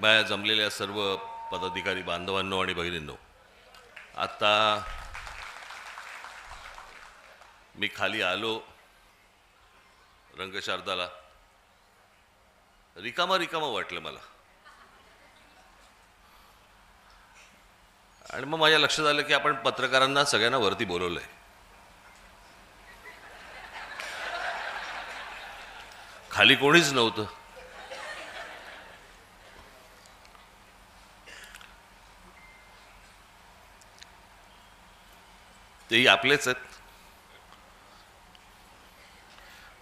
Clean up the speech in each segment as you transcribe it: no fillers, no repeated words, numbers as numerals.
बाहेर जमलेल्या सर्व पदाधिकारी बांधवांनो आणि भगिनींनो, आता मी खाली आलो रंगशारदाला, रिकामा वाटलं मला. आणि मग माझ्या लक्षात आलं की आपण पत्रकारांना सगळ्यांना वरती बोलवलंय. खाली कोणीच नव्हतं. तेही आपलेच आहेत.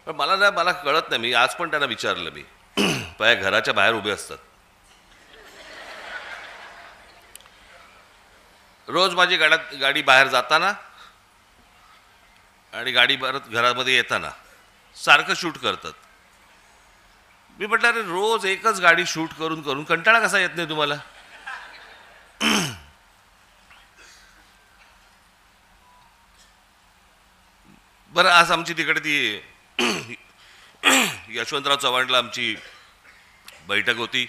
पण मला कळत नाही. मी आज पण त्यांना विचारलं, मी माझ्या घराच्या बाहेर उभे असतात. रोज माझी गाडी बाहेर जाताना आणि गाडी परत घरामध्ये येताना सारखं शूट करतात. मी म्हटलं, अरे रोज एकच गाडी शूट करून करून कंटाळा कसा येत नाही तुम्हाला? बरं, आज आमची तिकडे ती यशवंतराव चव्हाणला आमची बैठक होती.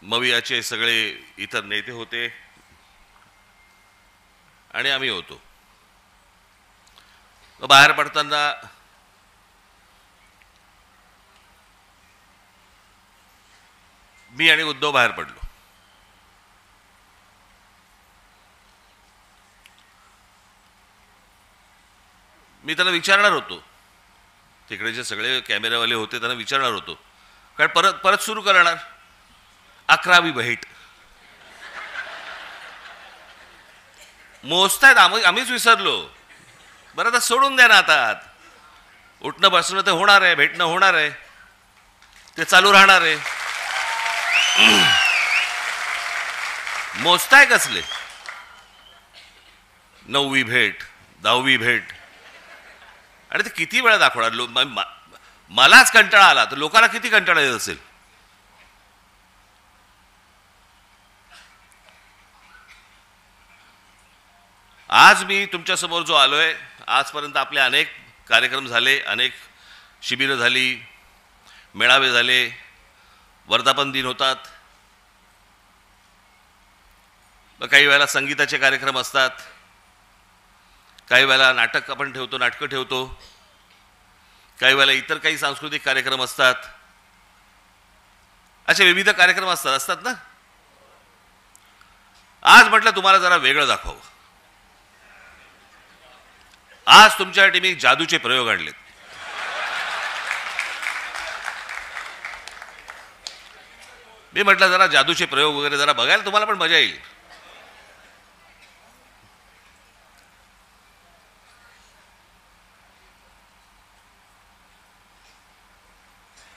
मवियाचे सगळे इतर नेते होते आणि आम्ही होतो. बाहेर पडताना मी आणि उद्धव बाहेर पडलो. मी त्याला विचारणार होतो, तिकडे जे सगळे कॅमेरावाले होते त्यांना विचारणार होतो, कारण परत सुरू करणार 11वी भेट. मोजतायत, आम्हीच विसरलो. बरं, आता सोडून द्या ना. आता उठणं बसणं तर होणार आहे, भेटणं होणार आहे, ते चालू राहणार आहे. मोजताय कसले? 9वी भेट, 10वी भेट, आणि ते किती वेळा दाखवणार? मलाच कंटाळा आला तर लोकांना किती कंटाळा येत असेल? आज मी तुमच्या समोर जो आलोय, आजपर्यंत आपले अनेक कार्यक्रम झाले, अनेक शिबिरं झाली, मेळावे झाले, वर्धापन दिन होतात, काही वेळेला संगीताचे कार्यक्रम असतात, काही वेळेला नाटक आपण ठेवतो, नाटकं ठेवतो, काही वेळेला इतर काही सांस्कृतिक कार्यक्रम असतात. असे विविध कार्यक्रम असतात ना. आज म्हटलं तुम्हाला जरा वेगळं दाखवावं. आज तुमच्यासाठी मी जादूचे प्रयोग आणलेत. मी म्हटलं जरा जादूचे प्रयोग वगैरे जरा बघायला तुम्हाला पण मजा येईल.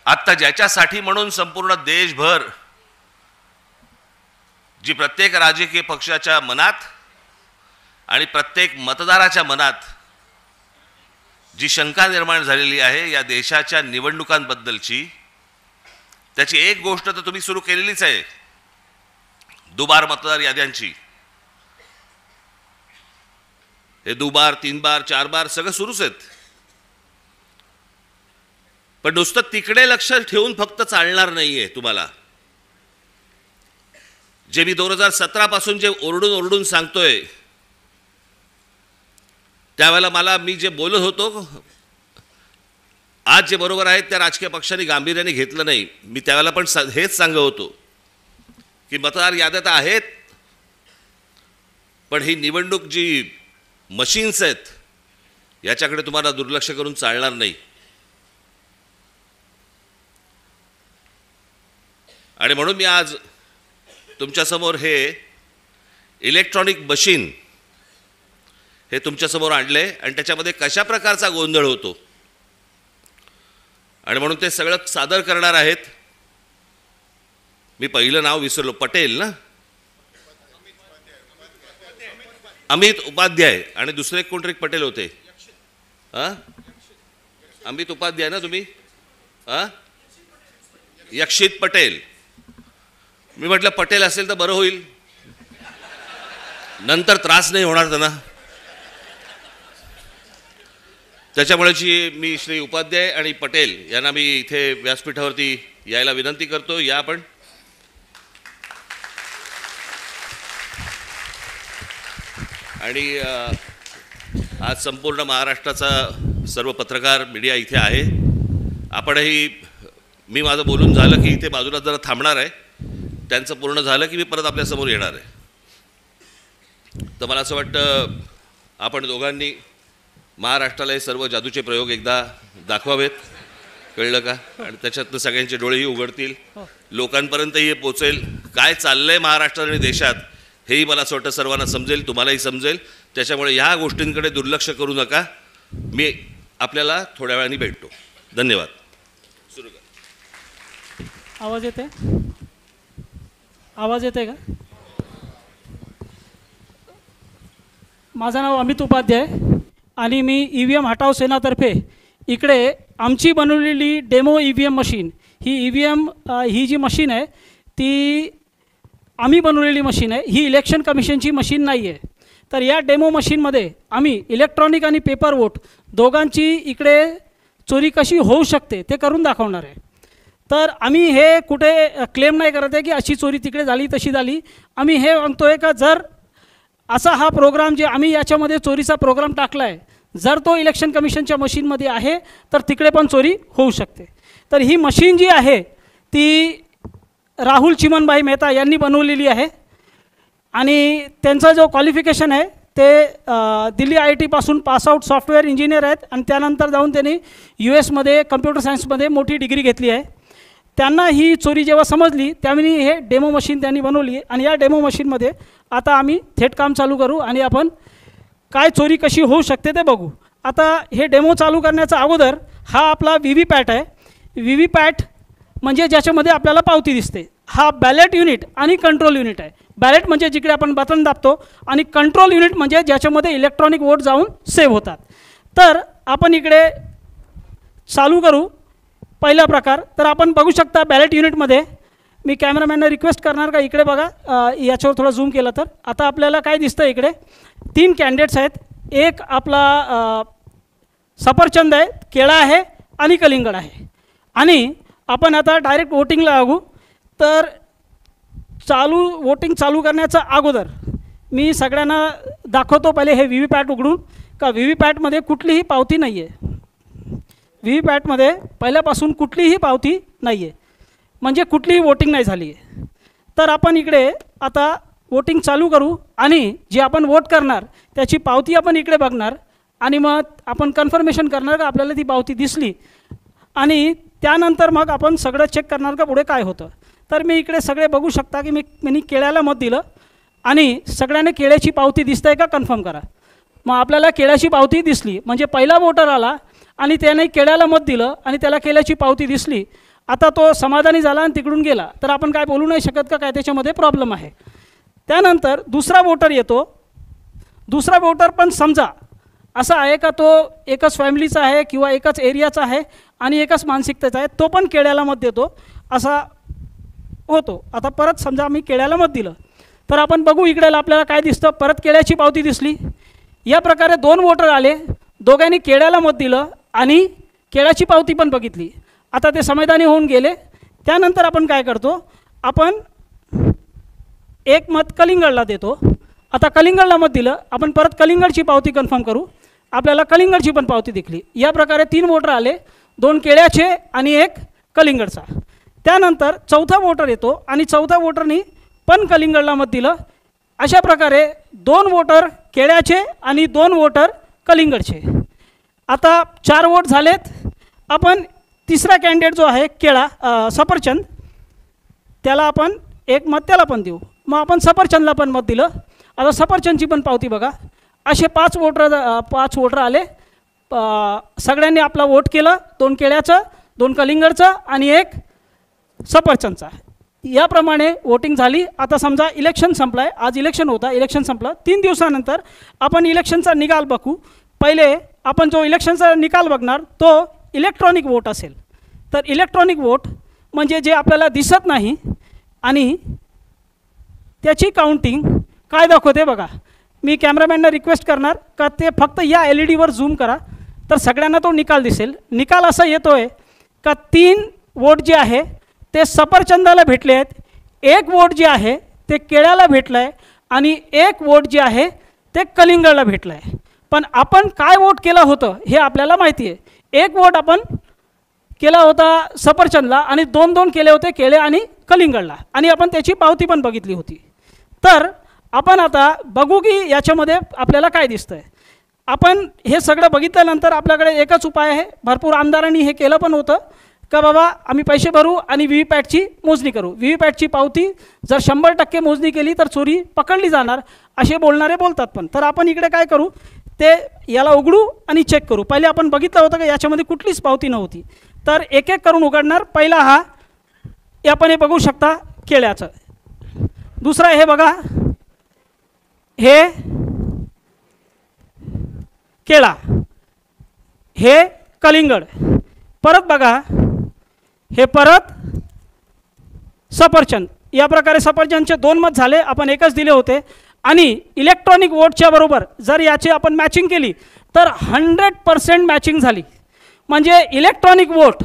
आत्ता ज्याच्यासाठी म्हणून संपूर्ण देशभर जी प्रत्येक राजकीय पक्षाच्या मनात आणि प्रत्येक मतदाराच्या मनात जी शंका निर्माण झालेली आहे या देशाच्या निवडणुकांबद्दलची, त्याची एक गोष्ट तर तुम्ही सुरू केलेलीच आहे, दुबार मतदार याद्यांची. हे दुबार, 3 बार, 4 बार सगळं सुरूच आहेत. पण नुसतं तिकडे लक्ष ठेवून फक्त चालणार नाहीये तुम्हाला. जे मी 2017 पासून जे ओरडून सांगतोय, त्यावेळेला मी जे बोलत होतो, आज जे बरोबर आहेत त्या राजकीय पक्षांनी गांभीर्याने घेतलं नाही. मी त्यावेळेला पण हेच सांगत होतो की मतदार याद्या आहेत, पण ही निवडणूक जी मशीन्स आहेत याच्याकडे तुम्हाला दुर्लक्ष करून चालणार नाही. आणि म्हणून मी आज तुमच्यासमोर हे इलेक्ट्रॉनिक मशीन हे तुमच्यासमोर आणले आणि त्याच्यामध्ये कशा प्रकारचा गोंधळ होतो आणि म्हणून ते सगळं सादर करणार आहेत. मी पहिलं नाव विसरलो, पटेल ना, अमित उपाध्याय, आणि दुसरे कोणतरी पटेल होते. अमित उपाध्याय ना तुम्ही? यक्षित पटेल. मी म्हटलं पटेल असेल तर बरं होईल, नंतर त्रास नाही होणार त्यांना. त्याच्यामुळेची मी श्री उपाध्याय आणि पटेल यांना मी इथे व्यासपीठावरती यायला विनंती करतो. या आपण. आणि आज संपूर्ण महाराष्ट्राचा सर्व पत्रकार मीडिया इथे आहे. आपणही, मी माझं बोलून झालं की इथे बाजूला जरा थांबणार आहे. त्यांचं पूर्ण झालं की मी परत आपल्यासमोर येणार आहे. तर मला असं वाटतं आपण दोघांनी महाराष्ट्राला हे सर्व जादूचे प्रयोग एकदा दाखवावेत. कळलं का? आणि त्याच्यातनं सगळ्यांचे डोळेही उघडतील, लोकांपर्यंतही हे पोचेल. काय चाललंय महाराष्ट्रात आणि देशात हेही मला असं वाटतं सर्वांना समजेल, तुम्हालाही समजेल. त्याच्यामुळे ह्या गोष्टींकडे दुर्लक्ष करू नका. मी आपल्याला थोड्या वेळाने भेटतो. धन्यवाद. सुरू कर. आवाज येते? आवाज येते का? माझं नाव अमित उपाध्याय आणि मी EVM हटाव सेनातर्फे इकडे आमची बनवलेली डेमो EVM मशीन, ही EVM ही जी मशीन आहे ती आम्ही बनवलेली मशीन आहे. ही इलेक्शन कमिशनची मशीन नाही आहे. तर या डेमो मशीनमध्ये आम्ही इलेक्ट्रॉनिक आणि पेपर वोट दोघांची इकडे चोरी कशी होऊ शकते ते करून दाखवणार आहे. तर आम्ही हे कुठे क्लेम नाही करत आहे की अशी चोरी तिकडे झाली तशी झाली. आम्ही हे म्हणतो आहे का जर असा हा प्रोग्राम जे आम्ही याच्यामध्ये चोरीचा प्रोग्राम टाकला आहे, जर तो इलेक्शन कमिशनच्या मशीनमध्ये आहे तर तिकडे पण चोरी होऊ शकते. तर ही मशीन जी आहे ती राहुल चिमनभाई मेहता यांनी बनवलेली आहे आणि त्यांचा जो क्वालिफिकेशन आहे ते दिल्ली IIT पासून पासआउट सॉफ्टवेअर इंजिनियर आहेत आणि त्यानंतर जाऊन त्यांनी US कम्प्युटर सायन्समध्ये मोठी डिग्री घेतली आहे. त्यांना ही चोरी जेव्हा समजली त्यावेळी हे डेमो मशीन त्यांनी बनवली आणि या डेमो मशीनमध्ये आता आम्ही थेट काम चालू करू आणि आपण काय चोरी कशी होऊ शकते ते बघू. आता हे डेमो चालू करण्याचा अगोदर हा आपला VVPAT आहे. VVPAT म्हणजे ज्याच्यामध्ये आपल्याला पावती दिसते. हा बॅलेट युनिट आणि कंट्रोल युनिट आहे. बॅलेट म्हणजे जिकडे आपण बटन दाबतो आणि कंट्रोल युनिट म्हणजे ज्याच्यामध्ये इलेक्ट्रॉनिक वोट जाऊन सेव्ह होतात. तर आपण इकडे चालू करू पहिला प्रकार. तर आपण बघू शकता बॅलेट युनिटमध्ये, मी कॅमेरामॅनला रिक्वेस्ट करणार का इकडे बघा, याच्यावर थोडं झूम केलं तर आता आपल्याला काय दिसतं इकडे 3 कॅन्डिडेट्स आहेत. एक आपला सफरचंद आहे, केळा आहे आणि कलिंगड आहे. आणि आपण आता डायरेक्ट वोटिंगला लागू. तर वोटिंग चालू करण्याच्या अगोदर मी सगळ्यांना दाखवतो पहिले हे VVPAT उघडून का VVPATमध्ये कुठलीही पावती नाही आहे. VVPATमध्ये पहिल्यापासून कुठलीही पावती नाही आहे, म्हणजे कुठलीही वोटिंग नाही झाली आहे. तर आपण इकडे आता वोटिंग चालू करू आणि जे आपण वोट करणार त्याची पावती आपण इकडे बघणार आणि मग आपण कन्फर्मेशन करणार का आपल्याला ती पावती दिसली आणि त्यानंतर मग आपण सगळं चेक करणार का पुढे काय होतं. तर मी इकडे सगळे बघू शकता की मी केळ्याला मत दिलं आणि सगळ्यांना केळ्याची पावती दिसत आहे का कन्फर्म करा. मग आपल्याला केळ्याची पावती दिसली म्हणजे पहिला वोटर आला आणि त्याने केळ्याला मत दिलं आणि त्याला केळ्याची पावती दिसली. आता तो समाधानी झाला आणि तिकडून गेला तर आपण काय बोलू नाही शकत का काय त्याच्यामध्ये प्रॉब्लेम आहे. त्यानंतर दुसरा वोटर येतो. दुसरा वोटर पण समजा असा आहे का तो एकच फॅमिलीचा आहे किंवा एकच एरियाचा आहे आणि एकच मानसिकतेचा आहे, तो पण केळ्याला मत देतो असा होतो. आता परत समजा मी केळ्याला मत दिलं तर आपण बघू इकडे आपल्याला काय दिसतं, परत केळ्याची पावती दिसली. या प्रकारे 2 वोटर आले, दोघांनी केळ्याला मत दिलं आणि केळ्याची पावती पण बघितली. आता ते समाधानी होऊन गेले. त्यानंतर आपण काय करतो, आपण एक मत कलिंगडला देतो. आता कलिंगडला मत दिलं, आपण परत कलिंगडची पावती कन्फर्म करू. आपल्याला कलिंगडची पण पावती दिसली. या प्रकारे 3 वोटर आले, 2 केळ्याचे आणि 1 कलिंगडचा. त्यानंतर चौथा वोटर येतो आणि चौथा वोटरनी पण कलिंगडला मत दिलं. अशा प्रकारे 2 वोटर केळ्याचे आणि 2 वोटर कलिंगडचे. आता 4 वोट झालेत. आपण तिसरा कॅन्डिडेट जो आहे केळा सफरचंद, त्याला आपण 1 मत त्याला पण देऊ. मग आपण सफरचंदला पण मत दिलं. आता सफरचंदची पण पावती बघा. असे 5 वोटर आले. सगळ्यांनी आपला वोट केलं, 2 केळ्याचं, 2 कलिंगडचं आणि 1 सफरचंदचा. याप्रमाणे वोटिंग झाली. आता समजा इलेक्शन संपलं आहे, आज इलेक्शन होता, इलेक्शन संपलं. 3 दिवसानंतर आपण इलेक्शनचा निकाल बघू. पहिले आपण जो इलेक्शनचा निकाल बघणार तो इलेक्ट्रॉनिक वोट असेल. तर इलेक्ट्रॉनिक वोट म्हणजे जे आपल्याला दिसत नाही आणि त्याची काउंटिंग काय दाखवते बघा. मी कॅमेरामॅनला रिक्वेस्ट करणार का ते फक्त या LED वर झूम करा. तर सगळ्यांना तो निकाल दिसेल. निकाल असा येतो आहे का 3 वोट जे आहे ते सफरचंदाला भेटले आहेत, 1 वोट जे आहे ते केळ्याला भेटलं आहे आणि 1 वोट जे आहे ते कलिंगडला भेटलं आहे. पण आपण काय वोट केलं होतं हे आपल्याला माहिती आहे. 1 वोट आपण केला होता सफरचंदला आणि 2-2 केले होते केळे आणि कलिंगडला, आणि आपण त्याची पावती पण बघितली होती. तर आपण आता बघू की याच्यामध्ये आपल्याला काय दिसतं आहे. आपण हे सगळं बघितल्यानंतर आपल्याकडे एकच उपाय आहे. भरपूर आमदारांनी हे केलं पण होतं का बाबा आम्ही पैसे भरू आणि व्हीव्हीपॅटची मोजणी करू. व्हीव्हीपॅटची पावती जर 100% मोजणी केली तर चोरी पकडली जाणार असे बोलणारे बोलतात. पण तर आपण इकडे काय करू, ते याला उघडू आणि चेक करू. पहिले आपण बघितलं होतं की याच्यामध्ये कुठलीच पावती नव्हती. तर एक एक करून उघडणार. पहिला हा आपण हे बघू शकता केळ्याचं. दुसरा हे बघा, हे केळा, हे कलिंगड. परत बघा, हे परत सफरचंद. या प्रकारे सफरचंदचे 2 मत झाले, आपण एकच दिले होते. आणि इलेक्ट्रॉनिक वोटच्या बरोबर जर याची आपण मॅचिंग केली तर 100% मॅचिंग झाली. म्हणजे इलेक्ट्रॉनिक वोट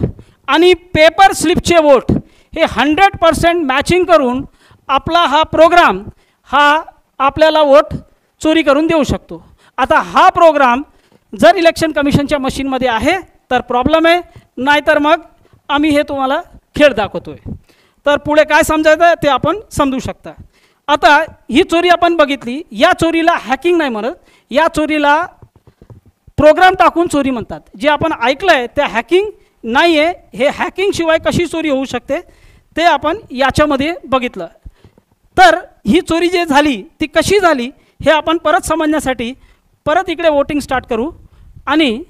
आणि पेपर स्लिपचे वोट हे 100% मॅचिंग करून आपला हा प्रोग्राम हा आपल्याला वोट चोरी करून देऊ शकतो. आता हा प्रोग्राम जर इलेक्शन कमिशनच्या मशीनमध्ये आहे तर प्रॉब्लेम आहे, नाहीतर मग आम्ही हे तुम्हाला खेळ दाखवतो आहे. तर पुढे काय समजायचं ते आपण समजू शकता. आता ही चोरी आपण बघितली. या चोरीला हॅकिंग नाही म्हणत, या चोरीला प्रोग्राम टाकून चोरी म्हणतात. जे आपण ऐकलं आहे ते हॅकिंग नाही आहे. हे हॅकिंगशिवाय कशी चोरी होऊ शकते ते आपण याच्यामध्ये बघितलं. तर ही चोरी जे झाली ती कशी झाली हे आपण परत समजण्यासाठी परत इकडे वोटिंग स्टार्ट करू आणि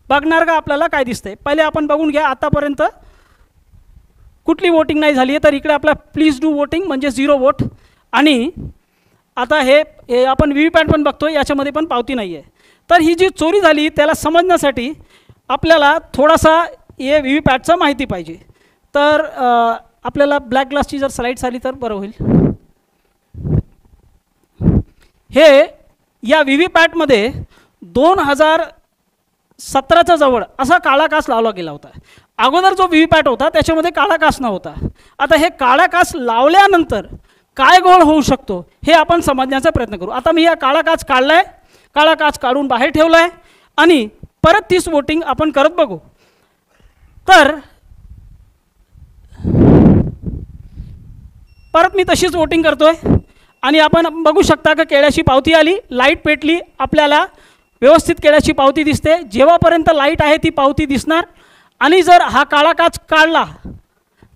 बघणार का आपल्याला काय दिसतंय. पहिले आपण बघून घ्या आतापर्यंत कुठली वोटिंग नाही झाली आहे. तर इकडे आपला प्लीज डू वोटिंग म्हणजे 0 वोट. आणि आता हे आपण व्हीव्हीपॅट पण बघतोय, याच्यामध्ये पण पावती नाही आहे. तर ही जी चोरी झाली त्याला समजण्यासाठी आपल्याला थोडासा हे व्हीव्हीपॅटचं माहिती पाहिजे. तर आपल्याला ब्लॅक ग्लासची जर स्लाईड्स आली तर बरं होईल. हे या व्हीव्हीपॅटमध्ये 2017च्या जवळ असा काळा काच लावला गेला होता. अगोदर जो व्हीव्हीपॅट होता त्याच्यामध्ये काळा काच नव्हता. आता हे काळा काच लावल्यानंतर काय घोळ होऊ शकतो हे आपण समजण्याचा प्रयत्न करू. आता मी हा काळा काच काढला आहे, काळा काच काढून बाहेर ठेवला आहे आणि परत 30 वोटिंग आपण करत बघू. तर परत मी तशीच वोटिंग करतोय आणि आपण बघू शकता की केळ्याची पावती आली, लाईट पेटली, आपल्याला व्यवस्थित केळ्याची पावती दिसते. जेव्हापर्यंत लाईट आहे ती पावती दिसणार. आणि जर हा काळा काच काढला,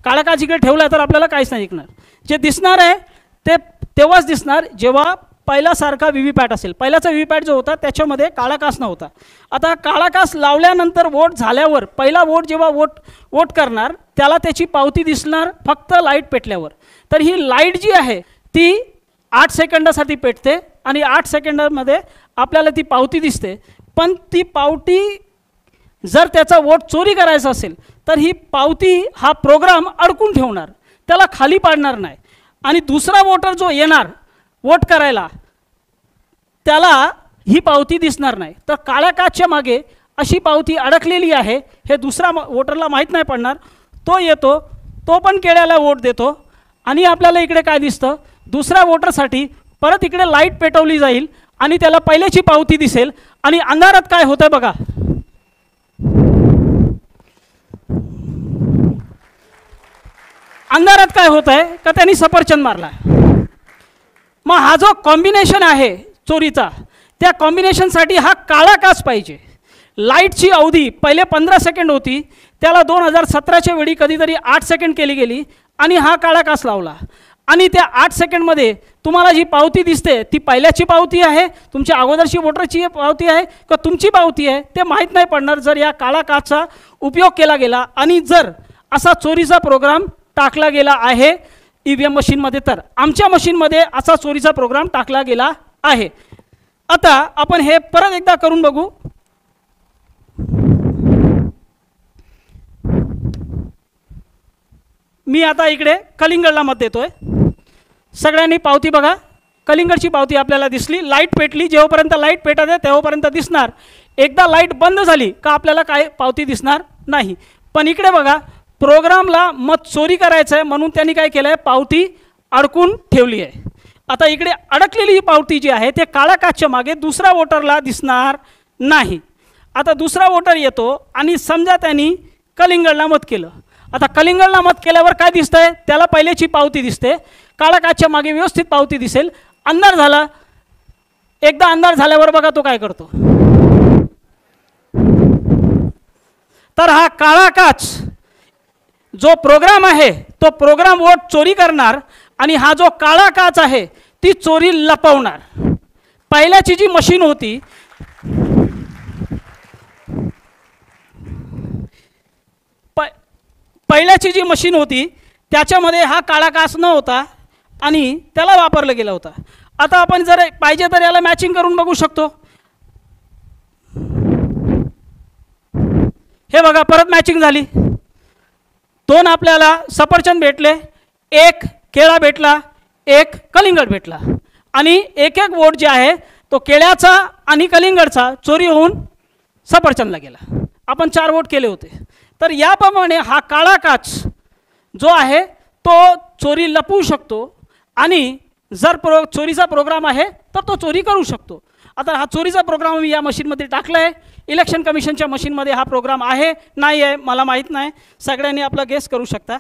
काळा काच इकडे ठेवला तर आपल्याला काहीच नाही दिसणार. जे दिसणार आहे ते तेव्हाच दिसणार जेव्हा पहिल्यासारखा व्हीव्हीपॅट असेल. पहिल्याचा व्हीव्हीपॅट जो होता त्याच्यामध्ये काळा काच नव्हता. आता काळा काच लावल्यानंतर वोट झाल्यावर पहिला वोट जेव्हा वोट करणार त्याला त्याची पावती दिसणार फक्त लाईट पेटल्यावर. तर ही लाईट जी आहे ती 8 सेकंदासाठी पेटते आणि 8 सेकंदामध्ये आपल्याला ती पावती दिसते. पण ती पावती जर त्याचा वोट चोरी करायचा असेल तर ही पावती हा प्रोग्राम अडकून ठेवणार, त्याला खाली पाडणार नाही. आणि दुसरा वोटर जो येणार वोट करायला त्याला ही पावती दिसणार नाही. तर काळ्या काचच्या मागे अशी पावती अडकलेली आहे हे दुसरा वोटरला माहीत नाही पडणार. तो येतो, तो पण केळ्याला वोट देतो आणि आपल्याला इकडे काय दिसतं, दुसऱ्या वोटरसाठी परत इकडे लाईट पेटवली जाईल आणि त्याला पहिल्याची पावती दिसेल. आणि अंधारात काय होतं बघा, अंधारात काय होत आहे का त्यांनी सफरचंद मारला. मग हा जो कॉम्बिनेशन आहे चोरीचा त्या कॉम्बिनेशनसाठी हा काळा काच पाहिजे. लाईटची अवधी पहिले 15 सेकंड होती, त्याला 2017च्या वेळी कधीतरी 8 सेकंड केली गेली आणि हा काळा काच लावला. आणि त्या 8 सेकंडमध्ये तुम्हाला जी पावती दिसते ती पहिल्याची पावती आहे, तुमच्या अगोदरची वोटरची पावती आहे का तुमची पावती आहे ते माहीत नाही पडणार जर या काळा काचचा उपयोग केला गेला आणि जर असा चोरीचा प्रोग्राम टाकला गेला आहे EVM मशीनमध्ये. तर आमच्या मशीनमध्ये असा चोरीचा प्रोग्राम टाकला गेला आहे. आता आपण हे परत एकदा करून बघू. मी आता इकडे कलिंगडला मत देतोय. सगळ्यांनी पावती बघा, कलिंगडची पावती आपल्याला दिसली, लाईट पेटली. जेव्हापर्यंत लाईट पेटत आहे तेव्हापर्यंत दिसणार एकदा लाईट बंद झाली का आपल्याला काय पावती दिसणार नाही. पण इकडे बघा, प्रोग्रामला मत चोरी करायचं आहे म्हणून त्यांनी काय केलं आहे, पावती अडकून ठेवली आहे. आता इकडे अडकलेली ही पावती जी आहे ते काळ्या काचच्या मागे दुसरा वोटरला दिसणार नाही. आता दुसरा वोटर येतो आणि समजा त्यांनी कलिंगडला मत केलं. आता कलिंगडला मत केल्यावर काय दिसतंय, त्याला पहिल्याची पावती दिसते, काळ्या काचच्या मागे व्यवस्थित पावती दिसेल. अंधार झाला, एकदा अंधार झाल्यावर बघा तो काय करतो. तर हा काळा काच जो प्रोग्राम आहे तो प्रोग्राम वोट चोरी करणार आणि हा जो काळा काच आहे ती चोरी लपवणार. पहिल्याची जी मशीन होती पहिल्याची जी मशीन होती त्याच्यामध्ये हा काळा काच न होता आणि त्याला वापरलं गेला होता. आता आपण जर पाहिजे तर याला मॅचिंग करून बघू शकतो. हे बघा, परत मॅचिंग झाली. 2 आपल्याला सफरचंद भेटले, 1 केळा भेटला, 1 कलिंगड भेटला आणि एक वोट जे आहे तो केळ्याचा आणि कलिंगडचा चोरी होऊन सफरचंदला गेला. आपण 4 वोट केले होते. तर याप्रमाणे हा काळा काच जो आहे तो चोरी लपवू शकतो आणि जर चोरीचा प्रोग्राम आहे तर तो चोरी करू शकतो. आता हा चोरीचा प्रोग्राम मी या मशीनमध्ये टाकला आहे. इलेक्शन कमिशनच्या मशीनमध्ये हा प्रोग्राम आहे नाही आहे मला माहीत नाही, सगळ्यांनी आपला गेस करू शकता.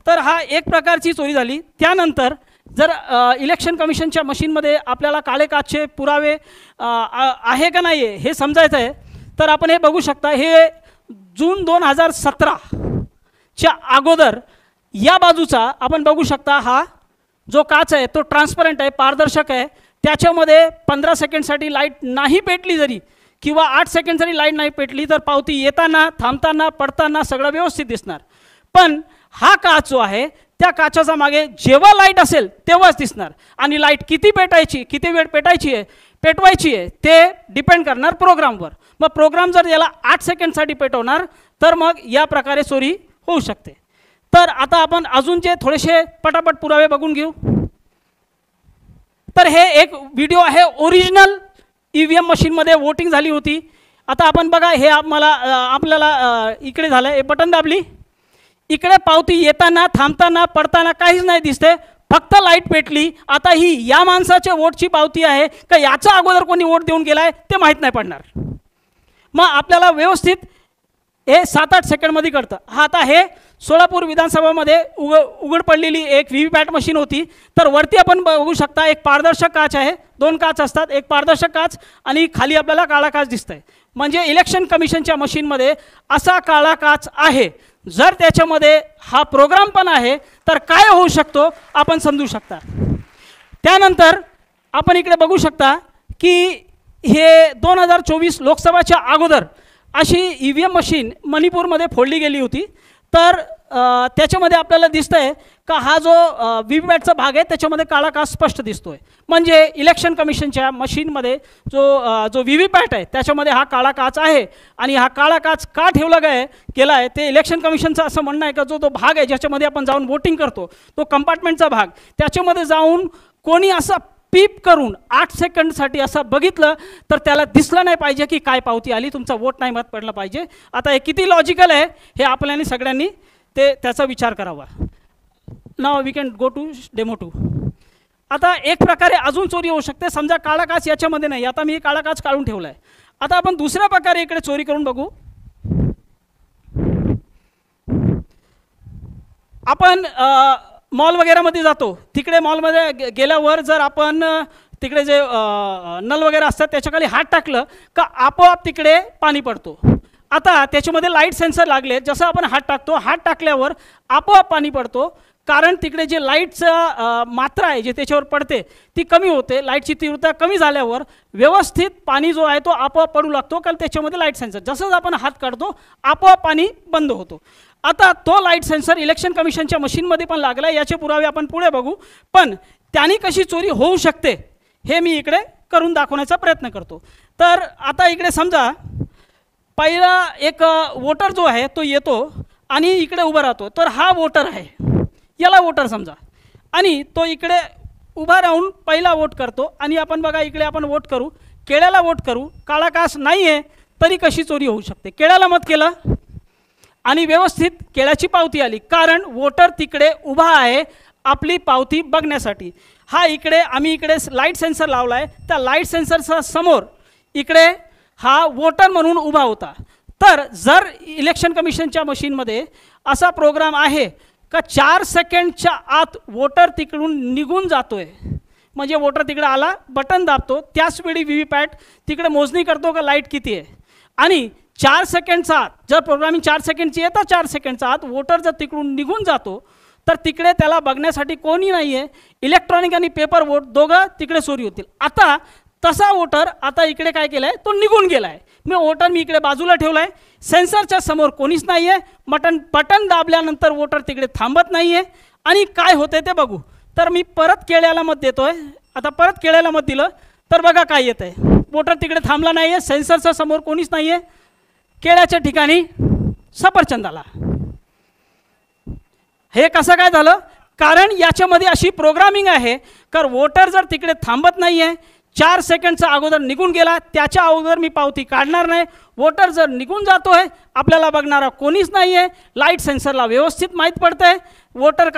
तर हा एक प्रकारची चोरी झाली. त्यानंतर जर इलेक्शन कमिशनच्या मशीनमध्ये आपल्याला काळे काचचे पुरावे आहे का नाही आहे हे समजायचं आहे तर आपण हे बघू शकता. हे जून 2017च्या अगोदर या बाजूचा आपण बघू शकता. हा जो काच आहे तो ट्रान्सपरंट आहे, पारदर्शक आहे. त्याच्यामध्ये 15 सेकंडसाठी लाईट नाही पेटली जरी किंवा 8 सेकंड जरी लाईट नाही पेटली तर पावती येताना, थांबताना, पडताना सगळं व्यवस्थित दिसणार. पण हा काच जो आहे त्या काचाचा मागे जेव्हा लाईट असेल तेव्हाच दिसणार आणि लाईट किती पेटायची, किती वेळ पेटवायची आहे ते डिपेंड करणार प्रोग्रामवर. मग प्रोग्राम जर याला 8 सेकंडसाठी पेटवणार तर मग या प्रकारे चोरी होऊ शकते. तर आता आपण अजून जे थोडेसे पटापट पुरावे बघून घेऊ. तर हे एक व्हिडिओ आहे, ओरिजिनल EVM मशीनमध्ये वोटिंग झाली होती. आता आपण बघा, हे आपल्याला इकडे झालं, हे बटन दाबली, इकडे पावती येताना, थांबताना, पडताना काहीच नाही दिसते, फक्त लाईट पेटली. आता ही या माणसाच्या वोटची पावती आहे का याचा अगोदर कोणी वोट देऊन गेला आहे ते माहीत नाही पडणार. मग आपल्याला व्यवस्थित हे 7-8 सेकंडमध्ये कळतं. हा आता हे सोलापूर विधानसभामध्ये उघड पडलेली एक व्हीव्हीपॅट मशीन होती. तर वरती आपण बघू शकता एक पारदर्शक काच आहे, 2 काच असतात, एक पारदर्शक काच आणि खाली आपल्याला काळा काच दिसतंय. म्हणजे इलेक्शन कमिशनच्या मशीनमध्ये असा काळा काच आहे. जर त्याच्यामध्ये हा प्रोग्राम पण आहे तर काय होऊ शकतो आपण समजू शकता. त्यानंतर आपण इकडे बघू शकता की हे 2024 लोकसभाच्या अगोदर अशी EVM मशीन मणिपूरमध्ये फोडली गेली होती. तर त्याच्यामध्ये आपल्याला दिसतंय का हा जो व्हीव्हीपॅटचा भाग आहे त्याच्यामध्ये काळा काच स्पष्ट दिसतोय. म्हणजे इलेक्शन कमिशनच्या मशीनमध्ये जो व्हीव्हीपॅट आहे त्याच्यामध्ये हा काळा काच आहे. आणि हा काळा काच का ठेवला गेला आहे ते इलेक्शन कमिशनचं असं म्हणणं आहे का जो भाग आहे ज्याच्यामध्ये आपण जाऊन वोटिंग करतो तो कंपार्टमेंटचा भाग, त्याच्यामध्ये जाऊन कोणी असा पीप करून 8 सेकंडसाठी असं बघितलं तर त्याला दिसलं नाही पाहिजे की काय पावती आली, तुमचा वोट नाही मत पडला पाहिजे. आता हे किती लॉजिकल आहे हे आपल्याला सगळ्यांनी त्याचा विचार करावा. Now we can go to demo 2. आता एक प्रकारे अजून चोरी होऊ शकते. समजा काळा काच याच्यामध्ये नाही, आता मी काळा काच काढून ठेवला आहे. आता आपण दुसऱ्या प्रकारे इकडे चोरी करून बघू. आपण मॉल वगैरेमध्ये जातो, तिकडे मॉलमध्ये गेल्यावर जर आपण तिकडे जे नल वगैरे असतात त्याच्याखाली हात टाकलं का आपोआप तिकडे पाणी पडतो. आता त्याच्यामध्ये लाईट सेन्सर लागले, जसं आपण हात टाकतो, हात टाकल्यावर आपोआप पाणी पडतो. कारण तिकडे जे लाईटचं मात्रा आहे जे त्याच्यावर पडते ती कमी होते. लाईटची तीव्रता कमी झाल्यावर व्यवस्थित पाणी जो आहे तो आपोआप पडू लागतो, कारण त्याच्यामध्ये लाईट सेन्सर, जसंच आपण हात काढतो आपोआप पाणी बंद होतो. आता तो लाईट सेन्सर इलेक्शन कमिशनच्या मशीनमध्ये पण लागला. याचे पुरावे आपण पुढे बघू. पण त्याने कशी चोरी होऊ शकते हे मी इकडे करून दाखवण्याचा प्रयत्न करतो. तर आता इकडे समजा पहिला एक वोटर जो आहे तो येतो आणि इकडे उभा राहतो. तर हा वोटर आहे, याला वोटर समजा, आणि तो इकडे उभा राहून पहिला वोट करतो. आणि आपण बघा इकडे आपण वोट करू, केळ्याला वोट करू, काळा काच नाही आहे तरी कशी चोरी होऊ शकते? केळ्याला मत केलं आणि व्यवस्थित केळ्याची पावती आली, कारण वोटर तिकडे उभा आहे आपली पावती बघण्यासाठी. हा इकडे आम्ही इकडे लाईट सेन्सर लावला आहे, त्या लाईट सेन्सरचा समोर इकडे हा वोटर म्हणून उभा होता. तर जर इलेक्शन कमिशनच्या मशीनमध्ये असा प्रोग्राम आहे का 4 सेकंडच्या आत वोटर तिकडून निघून जातोय, म्हणजे वोटर तिकडे आला, बटन दाबतो, त्याच वेळी व्हीव्हीपॅट तिकडे मोजणी करतो का लाईट किती आहे, आणि 4 सेकंडचा आत जर प्रोग्रामिंग 4 सेकंडची आहे तर 4 सेकंडचा आत वोटर जर तिकडून निघून जातो तर तिकडे त्याला बघण्यासाठी कोणी नाही आहे. इलेक्ट्रॉनिक आणि पेपर वोट दोघं तिकडे चोरी होतील. आता तसा वोटर आता इकडे काय केलं आहे, तो निघून गेला आहे. वोटर मी इकडे बाजूला ठेवला आहे, सेन्सरच्या समोर कोणीच नाही आहे, बटन दाबल्यानंतर वोटर तिकडे थांबत नाही आहे. आणि काय होते ते बघू. तर मी परत केळ्याला मत देतो आहे. आता परत केळ्याला मत दिलं तर बघा काय येतं आहे, वोटर तिकडे थांबला नाही आहे, सेन्सरच्या समोर कोणीच नाही आहे, केळ्याच्या ठिकाणी सफरचंद आला. हे कसं काय झालं? कारण याच्यामध्ये अशी प्रोग्रामिंग आहे तर वोटर जर तिकडे थांबत नाही आहे, 4 सेकंडचा अगोदर निघून गेला, त्याच्या अगोदर मी पावती काढणार नाही. वोटर जर निघून जातो आहे, आपल्याला बघणारा कोणीच नाही आहे, लाईट सेन्सरला व्यवस्थित माहीत पडतं आहे, वोटर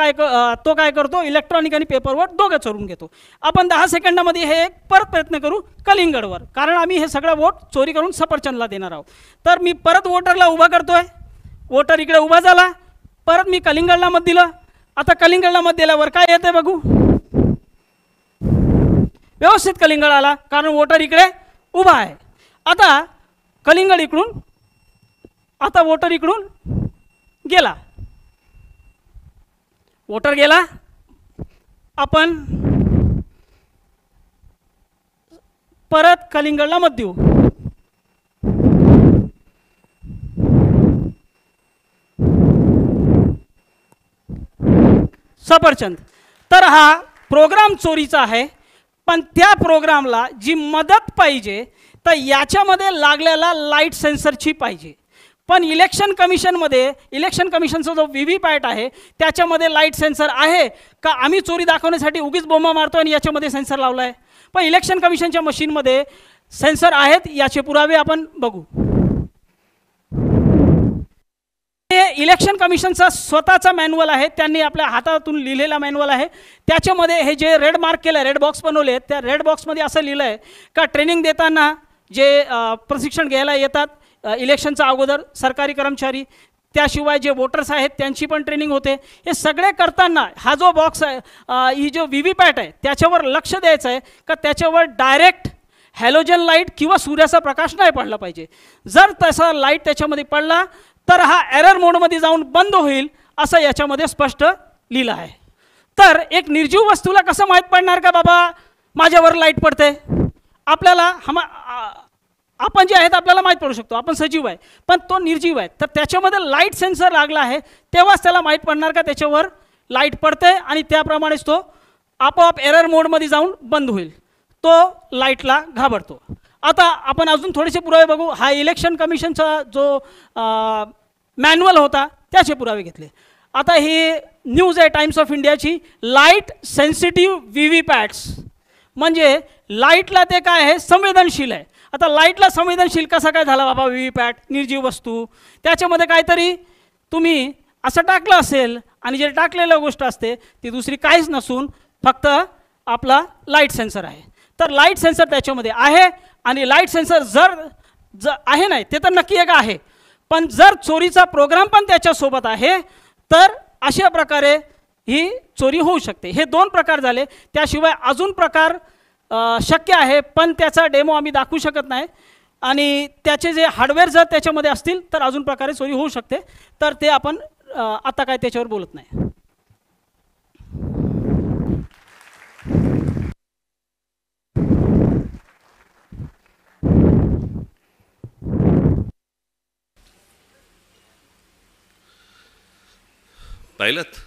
तो काय करतो, इलेक्ट्रॉनिक आणि पेपर वोट दोघं चोरून घेतो. आपण 10 सेकंडामध्ये हे परत प्रयत्न करू कलिंगडवर, कारण आम्ही हे सगळं वोट चोरी करून सफरचंदला देणार आहोत. तर मी परत वोटरला उभा करतो आहे, वोटर इकडे उभा झाला, परत मी कलिंगडला मत दिलं. आता कलिंगडला मत दिल्यावर काय येते बघू, व्यवस्थित कलिंगड आला, कारण वोटर इकडे उभा आहे. आता कलिंगड इकडून, आता वोटर इकडून गेला, वोटर गेला. आपण परत कलिंगडला मत देऊ. सफरचंद. तर हा प्रोग्राम चोरीचा आहे, पण त्या प्रोग्रामला जी मदत पाहिजे तर याच्यामध्ये लागलेला लाईट सेन्सरची पाहिजे. पण इलेक्शन कमिशनचा जो व्हीव्हीपॅट आहे त्याच्यामध्ये लाईट सेन्सर आहे का? आम्ही चोरी दाखवण्यासाठी उगीच बोंबा मारतो आणि याच्यामध्ये सेन्सर लावला आहे. पण इलेक्शन कमिशनच्या मशीनमध्ये सेन्सर आहेत, याचे पुरावे आपण बघू. हे इलेक्शन कमिशनचा स्वतःचा मॅन्युअल आहे, त्यांनी आपल्या हातातून लिहिलेला मॅन्युअल आहे. त्याच्यामध्ये हे जे रेड मार्क केलं, रेड बॉक्स बनवले, त्या रेड बॉक्समध्ये असं लिहिलं आहे का ट्रेनिंग देताना जे प्रशिक्षण घ्यायला येतात इलेक्शनच्या अगोदर सरकारी कर्मचारी, त्याशिवाय जे वोटर्स आहेत त्यांची पण ट्रेनिंग होते. हे सगळे करताना हा जो बॉक्स आहे, ही जो व्हीव्हीपॅट आहे त्याच्यावर लक्ष द्यायचं आहे का त्याच्यावर डायरेक्ट हॅलोजन लाईट किंवा सूर्याचा प्रकाश नाही पडला पाहिजे. जर तसा लाईट त्याच्यामध्ये पडला तर हा एरर मोडमध्ये जाऊन बंद होईल, असं याच्यामध्ये स्पष्ट लिहिलं आहे. तर एक निर्जीव वस्तूला कसं माहीत पडणार का बाबा माझ्यावर लाईट पडते? आपल्याला आपण जे आहेत आपल्याला माहीत पडू शकतो, आपण सजीव आहे, पण तो निर्जीव आहे. तर त्याच्यामध्ये लाईट सेन्सर लागला आहे, तेव्हाच त्याला माहीत पडणार का त्याच्यावर लाईट पडते, आणि त्याप्रमाणेच तो आपोआप एरर मोडमध्ये जाऊन बंद होईल, तो लाईटला घाबरतो. आता आपण अजून थोडेसे पुरावे बघू. हा इलेक्शन कमिशनचा जो मॅन्युअल होता त्याचे पुरावे घेतले. आता ही न्यूज आहे टाइम्स ऑफ इंडियाची, लाईट सेन्सिटिव्ह व्हीव्हीपॅट्स, म्हणजे लाईटला ते काय आहे, संवेदनशील आहे. आता लाईटला संवेदनशील कसा काय झाला बाबा व्हीव्हीपॅट, निर्जीव वस्तू, त्याच्यामध्ये काहीतरी तुम्ही असं टाकलं असेल, आणि जे टाकलेलं गोष्ट असते ती दुसरी काहीच नसून फक्त आपला लाईट सेन्सर आहे. तर लाईट सेन्सर त्याच्यामध्ये आहे, आणि लाईट सेन्सर जर आहे नाही ते तर नक्की एक आहे, पण जर चोरीचा प्रोग्राम पण त्याच्यासोबत आहे तर अशा प्रकारे ही चोरी होऊ शकते. हे 2 प्रकार झाले, त्याशिवाय अजून प्रकार शक्य आहे, पण त्याचा डेमो आम्ही दाखवू शकत नाही, आणि त्याचे जे हार्डवेअर जर त्याच्यामध्ये असतील तर अजून प्रकारे चोरी होऊ शकते. तर ते आपण आता काय त्याच्यावर बोलत नाही. पाहिलंत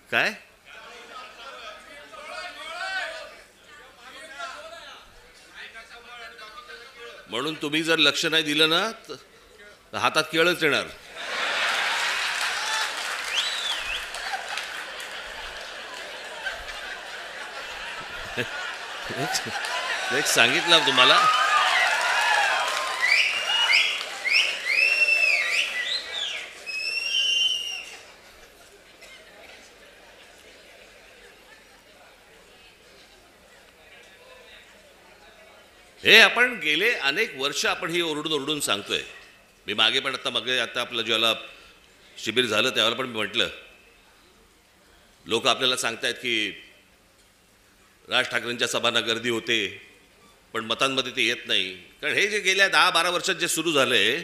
काय? म्हणून तुम्ही जर लक्ष नाही दिलं ना तर हातात केळच येणार. एक सांगितलं तुम्हाला. हे आपण गेले अनेक वर्ष आपण ही ओरडून सांगतोय. मी मागे पण आता आपलं ज्याला शिबिर झालं त्यावेळेला पण मी म्हटलं, लोक आपल्याला सांगतायत की राज ठाकरेंच्या सभांना गर्दी होते पण मतांमध्ये ते येत नाही. कारण हे जे गेल्या 10-12 वर्षात जे सुरू झालंय,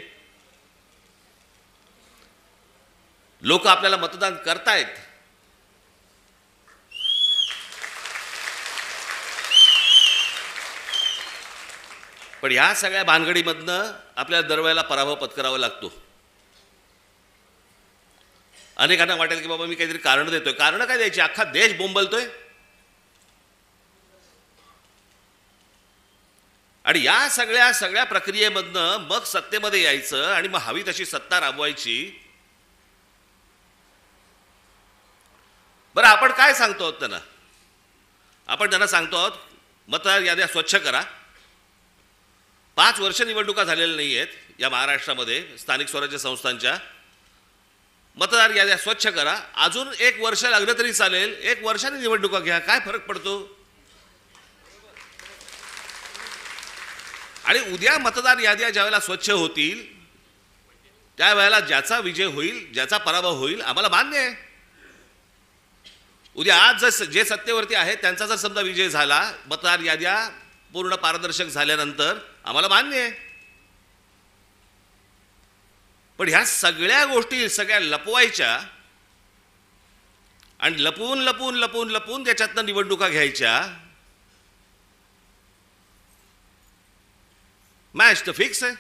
लोक आपल्याला मतदान करतायत, पण ह्या सगळ्या भानगडीमधनं आपल्याला दरवेळेला पराभव पत्करावा लागतो. अनेकांना वाटेल की बाबा मी काहीतरी कारण देतोय. कारण काय द्यायची, अख्खा देश बोंबलतोय. आणि या सगळ्या प्रक्रियेमधनं मग सत्तेमध्ये यायचं आणि मग हवी तशी सत्ता राबवायची. बरं, आपण काय सांगतो आहोत त्यांना? आपण त्यांना सांगतो आहोत मतदार याद्या स्वच्छ करा. 5 वर्ष निवडणुका झालेल्या नाही आहेत या महाराष्ट्रामध्ये स्थानिक स्वराज्य संस्थांच्या. मतदार याद्या स्वच्छ करा. अजून 1 वर्ष लागलं तरी चालेल, 1 वर्षाने निवडणुका घ्या, काय फरक पडतो? आणि उद्या मतदार याद्या ज्यावेळेला स्वच्छ होतील त्यावेळेला ज्याचा विजय होईल, ज्याचा पराभव होईल, आम्हाला मान्य आहे. उद्या आज जे सत्तेवरती आहेत त्यांचा जर समजा विजय झाला, मतदार याद्या पूर्ण पारदर्शक झाल्यानंतर, आम्हाला मान्य आहे. पण ह्या सगळ्या गोष्टी सगळ्या लपवायच्या आणि लपवून त्याच्यातनं निवडणुका घ्यायच्या. मॅच तर फिक्स आहे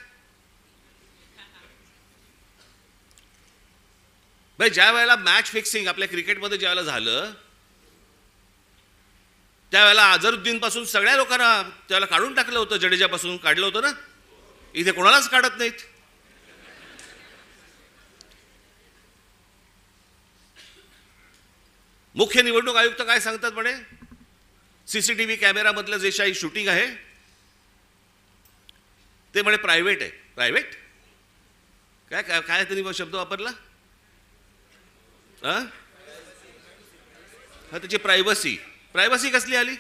भाई. ज्या वेळेला मॅच फिक्सिंग आपल्या क्रिकेटमध्ये ज्यावेळेला झालं त्यावेळेला अझरुद्दीन पासून सगळ्या लोकांना त्यावेळेला काढून टाकलं होतं. जडेजापासून काढलं होतं ना. इथे कोणालाच काढत नाहीत. मुख्य निवडणूक आयुक्त काय सांगतात म्हणे, सीसीटीव्ही कॅमेरामधलं जे काही शूटिंग आहे ते म्हणे प्रायव्हेट आहे. प्रायव्हेट काय काय काय त्यांनी शब्द वापरला? हा, त्याची प्रायव्हसी कसली आली?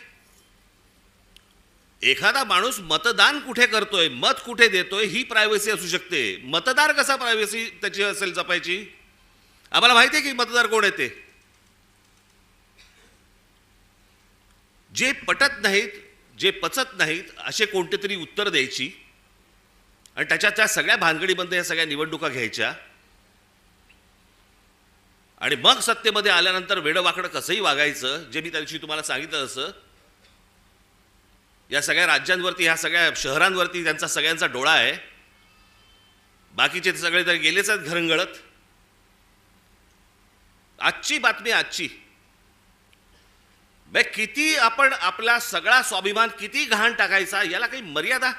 एखादा माणूस मतदान कुठे करतोय, मत कुठे देतोय, ही प्रायव्हसी असू शकते. मतदार कसा प्रायव्हसी त्याची असेल जपायची? आम्हाला माहिती आहे की मतदार कोण आहे ते. जे पटत नाहीत, जे पचत नाहीत, असे कोणते तरी उत्तर द्यायची आणि त्या सगळ्या भानगडीमध्ये या सगळ्या निवडणुका घ्यायच्या आणि मग सत्तेमध्ये आल्यानंतर वेडवाकडं कसंही वागायचं. जे मी त्या दिवशी तुम्हाला सांगितलं असं, या सगळ्या राज्यांवरती, ह्या सगळ्या शहरांवरती त्यांचा सगळ्यांचा डोळा आहे. बाकीचे सगळे तर गेलेच आहेत घरंगळत. आजची बातमी, आजची बे, किती आपण आपला सगळा स्वाभिमान किती घाण टाकायचा, याला काही मर्यादा?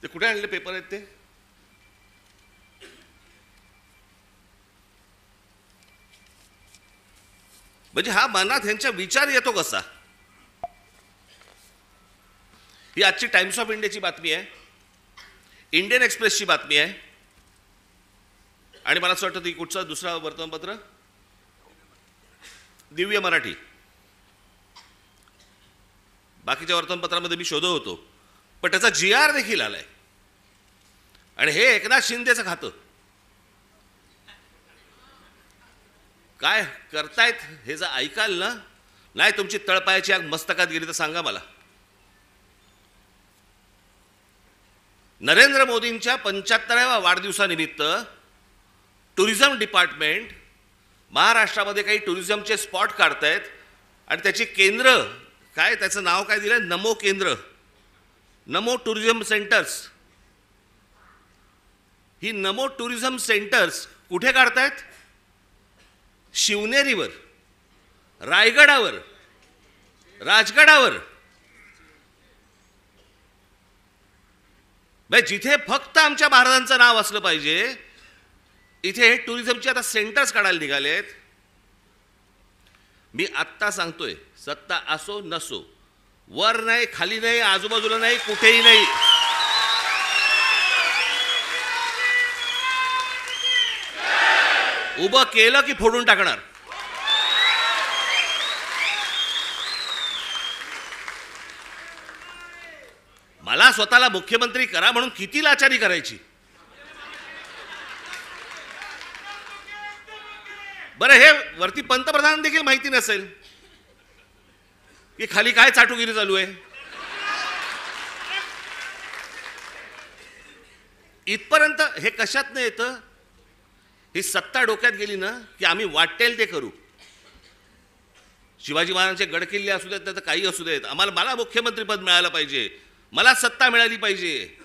ते कुठे आणले पेपर आहेत ते? म्हणजे हा मनात ह्यांचा विचार येतो कसा? ही आजची टाइम्स ऑफ इंडियाची बातमी आहे, इंडियन एक्सप्रेसची बातमी आहे आणि मला असं वाटतं ती कुठचा दुसरा वर्तमानपत्र, दिव्य मराठी. बाकीच्या वर्तमानपत्रामध्ये मी शोधत होतो पण त्याचा GR देखील आलाय. आणि हे एकनाथ शिंदेचं खातं. काय करतायत हे जर ऐकाल ना, नाही तुमची तळपायाची आग मस्तकात गेली तर सांगा मला. नरेंद्र मोदींच्या 75व्या वाढदिवसानिमित्त टुरिझम डिपार्टमेंट महाराष्ट्रामध्ये काही टुरिझमचे स्पॉट काढतायत आणि त्याची केंद्र काय, त्याचं नाव काय दिलं? नमो केंद्र, नमो टुरिझम सेंटर्स. ही नमो टुरिझम सेंटर्स कुठे काढतायत? शिवनेरीवर, रायगडावर, राजगडावर. जिथे फक्त आमच्या महाराजांचं नाव असलं पाहिजे, इथे हे टुरिझमचे आता सेंटर्स काढायला निघालेत. मी आत्ता सांगतोय, सत्ता असो नसो, वर नाही, खाली नाही, आजूबाजूला नाही, कुठेही नाही, उभं केलं की फोडून टाकणार. मला स्वतःला मुख्यमंत्री करा म्हणून किती लाचारी करायची. बरं, हे वरती पंतप्रधान देखील माहिती नसेल की खाली काय चाटुगिरी चालू आहे. इथपर्यंत हे कशात येतं, ही सत्ता डोक्यात गेली ना की आम्ही वाटेल ते करू. शिवाजी महाराजांचे गडकिल्ले असू देत, तर काही असू देत, मला मुख्यमंत्रीपद मिळालं पाहिजे, मला सत्ता मिळाली पाहिजे,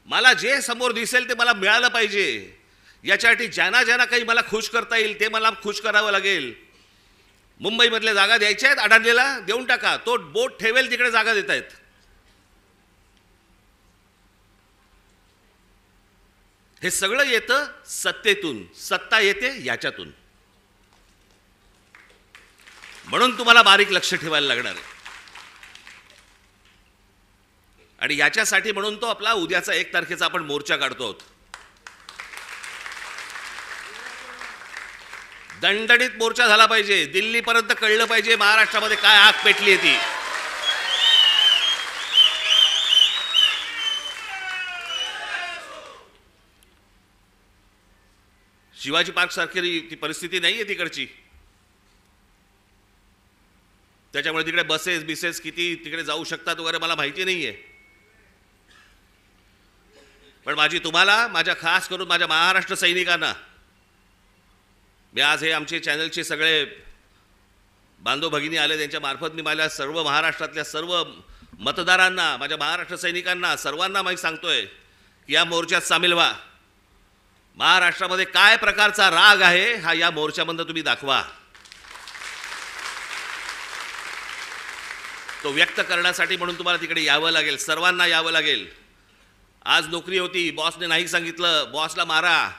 मला जे समोर दिसेल ते मला मिळालं पाहिजे. याच्यासाठी ज्यांना ज्यांना काही मला खुश करता येईल ते मला खुश करावं लागेल. मुंबईमधल्या जागा द्यायच्या आहेत, अडाणीला देऊन टाका, तो बोट ठेवेल तिकडे जागा देत आहेत. हे सगळं येतं सत्तेतून, सत्ता येते याच्यातून. म्हणून तुम्हाला बारीक लक्ष ठेवायला लागणार आहे. आणि याच्यासाठी म्हणून तो आपला उद्याचा 1 तारखेचा आपण मोर्चा काढतो आहोत. दणदणीत मोर्चा झाला पाहिजे, दिल्लीपर्यंत कळलं पाहिजे महाराष्ट्रामध्ये काय आग पेटली ती. शिवाजी पार्क सारखी ती परिस्थिती नाहीये तिकडची. त्याच्यामुळे तिकडे बसेस बिसेस किती तिकडे जाऊ शकतात वगैरे मला माहिती नाहीये. पण माझी तुम्हाला, माझ्या खास करून माझ्या महाराष्ट्र सैनिकांना, मी आज हे आमचे चॅनलचे सगळे बांधव भगिनी आले, त्यांच्या मार्फत मी माझ्या सर्व महाराष्ट्रातल्या सर्व मतदारांना, माझ्या महाराष्ट्र सैनिकांना सर्वांना मी सांगतोय की या मोर्चात सामील व्हा. महाराष्ट्रामध्ये काय प्रकारचा राग आहे हा या मोर्चामधून तुम्ही दाखवा. तो व्यक्त करण्यासाठी म्हणून तुम्हाला तिकडे यावं लागेल, सर्वांना यावं लागेल. आज नोकरी होती, बॉसने नाही सांगितलं, बॉसला मारा.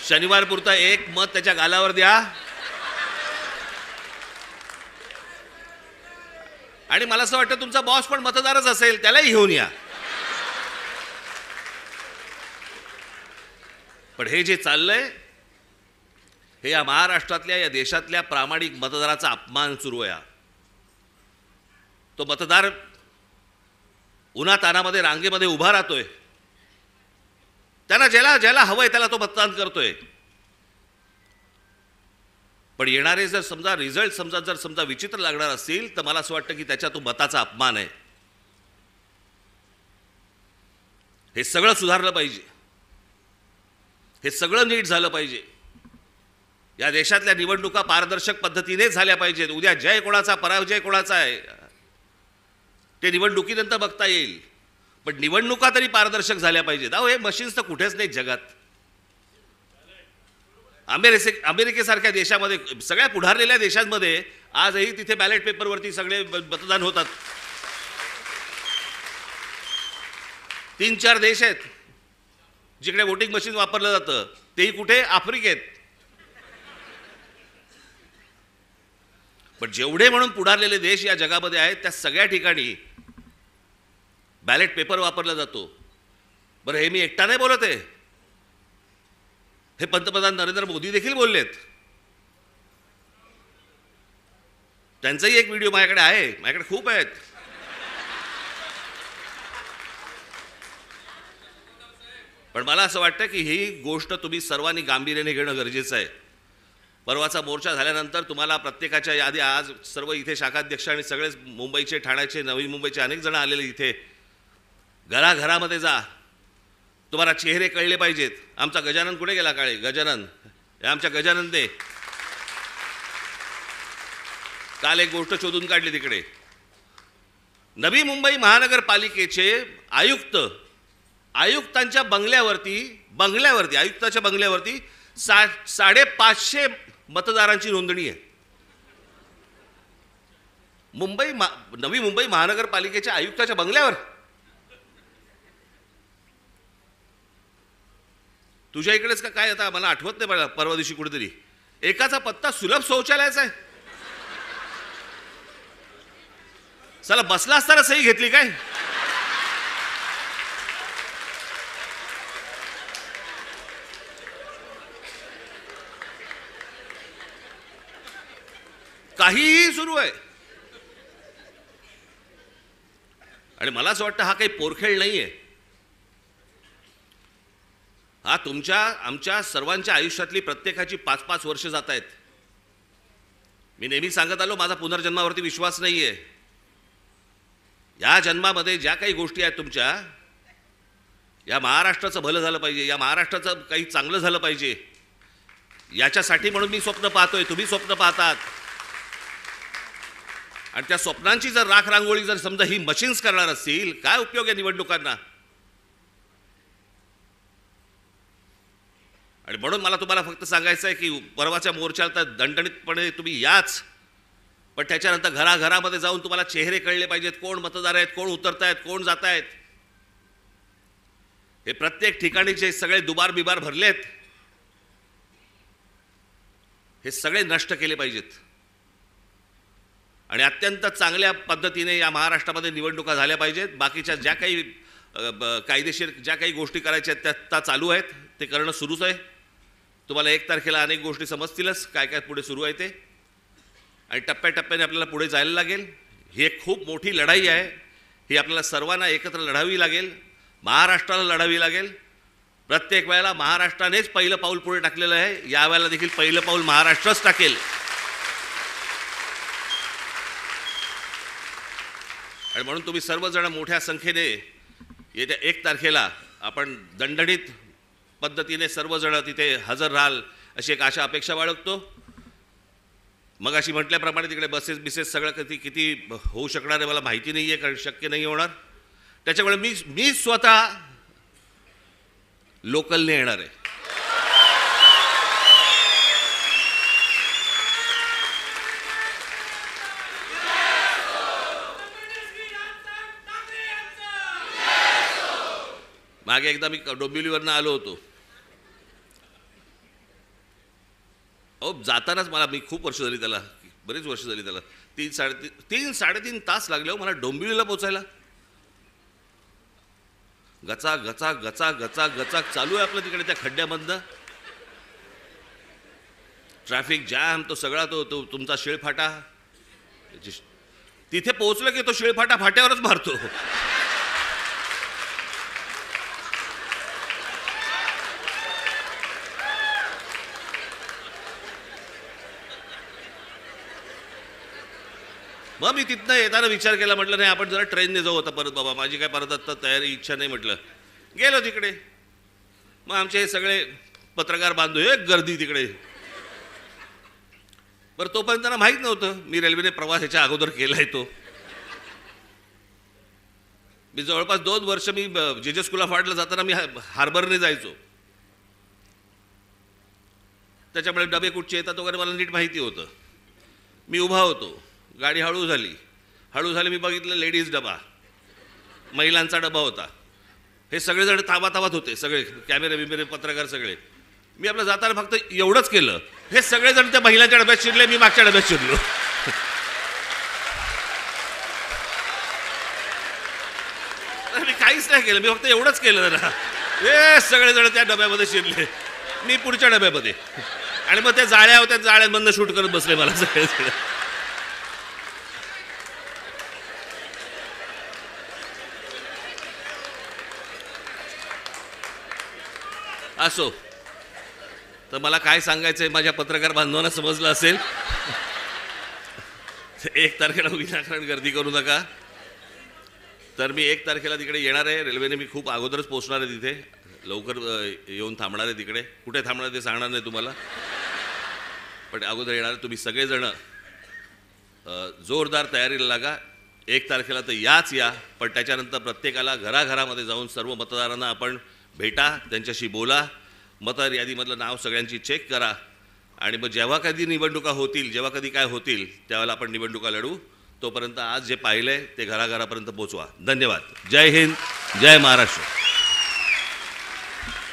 शनिवार पुरता 1 मत त्याच्या गालावर द्या आणि मला असं वाटतं तुमचा बॉस पण मतदारच असेल, त्यालाही घेऊन या. पण हे जे चाललंय हे या महाराष्ट्रातल्या, या देशातल्या प्रामाणिक मतदाराचा अपमान सुरू आहे. तो मतदार उन्हातानामध्ये रांगेमध्ये उभा राहतोय, त्यांना ज्याला हवंय त्याला तो मतदान करतोय. पण येणारे जर समजा रिझल्ट समजा विचित्र लागणार असतील तर मला असं वाटतं की त्याच्या तो मताचा अपमान आहे. हे सगळं सुधारलं पाहिजे, हे सगळं नीट झालं पाहिजे. या देशातल्या निवडणुका पारदर्शक पद्धतीने झाल्या पाहिजेत. उद्या जय कोणाचा पराजय कोणाचा आहे ते निवडणुकीनंतर बघता येईल, पण निवडणुका तरी पारदर्शक झाल्या पाहिजेत. अहो, हे मशीन्स तर कुठेच नाहीत जगात. अमेरिकेसारख्या देशामध्ये, सगळ्या पुढारलेल्या देशांमध्ये आजही तिथे बॅलेट पेपरवरती सगळे मतदान होतात. 3-4 देश आहेत जिकडे वोटिंग मशीन वापरलं जातं, तेही कुठे? आफ्रिकेत. पण जेवढे म्हणून पुढारलेले देश या जगामध्ये आहेत त्या सगळ्या ठिकाणी बॅलेट पेपर वापरला जातो. बरं, हे मी एकटा नाही बोलत आहे, हे पंतप्रधान नरेंद्र मोदी देखील बोललेत. त्यांचाही एक व्हिडिओ माझ्याकडे आहे, माझ्याकडे खूप आहेत. पण मला असं वाटतं की ही गोष्ट तुम्ही सर्वांनी गांभीर्याने घेणं गरजेचं आहे. परवाचा मोर्चा झाल्यानंतर तुम्हाला प्रत्येकाच्या यादी, आज सर्व इथे शाखाध्यक्ष आणि सगळेच मुंबईचे, ठाण्याचे, नवी मुंबईचे अनेक जण आलेले इथे, घराघरामध्ये जा, तुम्हाला चेहरे कळले पाहिजेत. आमचा गजानन कुठे गेला? काळे गजानन, आमच्या गजाननने काल एक गोष्ट शोधून काढली. तिकडे नवी मुंबई महानगरपालिकेचे आयुक्तांच्या बंगल्यावरती आयुक्ताच्या बंगल्यावरती 550 मतदारांची नोंदणी आहे. नवी मुंबई महानगरपालिकेच्या आयुक्ताच्या बंगल्यावर. तुझ्या इकडेच का काय? आता मला आठवत नाही, मला परवा दिवशी कुठेतरी एकाचा पत्ता सुलभ शौचालयाचा आहे. चला बसला असताना सही घेतली काय? काहीही सुरू आहे. आणि मला असं वाटतं हा काही पोरखेळ नाहीये. हा तुमच्या आमच्या सर्वांच्या आयुष्यातली प्रत्येकाची 5-5 वर्ष जात आहेत. मी नेहमी सांगत आलो, माझा पुनर्जन्मावरती विश्वास नाहीये. या जन्मामध्ये ज्या काही गोष्टी आहेत तुमच्या, या महाराष्ट्राचं भलं झालं पाहिजे, या महाराष्ट्राचं काही चांगलं झालं पाहिजे, याच्यासाठी म्हणून मी स्वप्न पाहतोय, तुम्ही स्वप्न पाहतात. आणि त्या स्वप्नांची जर राख रांगोळी जर समजा ही मशीन्स करणार असतील, काय उपयोग आहे निवडणुकांना? आणि म्हणून मला तुम्हाला फक्त सांगायचं आहे की परवाच्या मोर्चाला तर दणदणीतपणे तुम्ही याच, पण त्याच्यानंतर घराघरामध्ये जाऊन तुम्हाला चेहरे कळले पाहिजेत, कोण मतदार आहेत, कोण उतरतायत, कोण जात आहेत. हे प्रत्येक ठिकाणी जे सगळे दुबार बिबार भरलेत, हे सगळे नष्ट केले पाहिजेत. आणि अत्यंत चांगल्या पद्धतीने या महाराष्ट्रामध्ये निवडणुका झाल्या पाहिजेत. बाकीच्या ज्या काही कायदेशीर ज्या काही गोष्टी करायच्या आहेत त्या चालू आहेत, ते करणं सुरूच आहे. तुम्हाला 1 तारखेला अनेक गोष्टी समजतीलच काय काय पुढे सुरू आहे ते. आणि टप्प्याटप्प्याने आपल्याला पुढे जायला लागेल. ही एक खूप मोठी लढाई आहे. ही आपल्याला सर्वांना एकत्र लढावी लागेल, महाराष्ट्राला लढावी लागेल. प्रत्येक वेळेला महाराष्ट्रानेच पहिलं पाऊल पुढे टाकलेलं आहे. यावेळेला देखील पहिलं पाऊल महाराष्ट्रच टाकेल. आणि म्हणून तुम्ही सर्वजण मोठ्या संख्येने येत्या 1 तारखेला आपण दणदणीत पद्धतीने सर्वजण तिथे हजर राहाल अशी एक आशा अपेक्षा बाळगतो. मग अशी म्हटल्याप्रमाणे तिकडे बसेस सगळं किती होऊ शकणार आहे मला माहिती नाही आहे, कारण शक्य नाही होणार. त्याच्यामुळे मी स्वतः लोकलने येणार आहे. मागे एकदा मी डोंबिवलीवरनं आलो होतो. जातानाच मला, मी खूप वर्ष झाली त्याला, बरेच वर्ष झाली त्याला, 3-3.5 तास लागले हो मला डोंबिवलीला पोचायला. गचा गचा गचा गचा गचा चालू आहे आपलं तिकडे त्या खड्ड्यामधनं. ट्रॅफिक जॅम, तो सगळा तो तुमचा शिळफाटा. तिथे पोहोचलं की तो शिळफाटा फाट्यावरच मारतो. मग मी तिथनं येताना विचार केला, म्हटलं नाही आपण जरा ट्रेनने जाऊ आता परत. बाबा माझी काय परत आता तयारी इच्छा नाही. म्हटलं गेलो तिकडे. मग आमचे हे सगळे पत्रकार बांधव, एक गर्दी तिकडे. बरं तोपर्यंत त्यांना माहीत नव्हतं मी रेल्वेने प्रवास ह्याच्या अगोदर केला आहे तो. मी जवळपास 2 वर्ष मी जे स्कूल फाडला जाताना मी हार्बरने जायचो. त्याच्यामुळे डबे कुठचे येतात वगैरे मला नीट माहिती होतं. मी उभा होतो, गाडी हळू झाली, मी बघितलं लेडीज डबा, महिलांचा डबा होता. हे सगळेजण ताबाताबात होते, सगळे कॅमेरे बिमेरे पत्रकार सगळे. मी आपलं जाताना फक्त एवढंच केलं, हे सगळेजण त्या महिलांच्या डब्यात शिरले, मी मागच्या डब्यात शिरलो. मी काहीच नाही केलं, मी फक्त एवढंच केलं ना, हे सगळेजण त्या डब्यामध्ये शिरले, मी पुढच्या डब्यामध्ये. आणि मग त्या जाळ्या होत्या, जाळ्यांमधनं शूट करत बसले मला सगळे. असो, तर मला काय सांगायचंय माझ्या पत्रकार बांधवांना समजलं असेल. 1 तारखेला विनाकारण गर्दी करू नका. तर मी 1 तारखेला तिकडे येणार आहे. रेल्वेने मी खूप अगोदरच पोहोचणार आहे तिथे, लवकर येऊन थांबणार आहे तिकडे. कुठे थांबणार ते सांगणार नाही तुम्हाला, पण अगोदर येणार. तुम्ही सगळेजण जोरदार तयारीला लागा. 1 तारखेला तर या, पण त्याच्यानंतर प्रत्येकाला घराघरामध्ये जाऊन सर्व मतदारांना आपण भेटा, त्यांच्याशी बोला, मतदार यादीमधलं नाव सगळ्यांची चेक करा. आणि मग जेव्हा कधी निवडणुका होतील, जेव्हा कधी काय होतील, त्यावेळेला आपण निवडणुका लढू. तोपर्यंत आज जे पाहिलंय ते घराघरापर्यंत पोचवा. धन्यवाद. जय हिंद, जय महाराष्ट्र.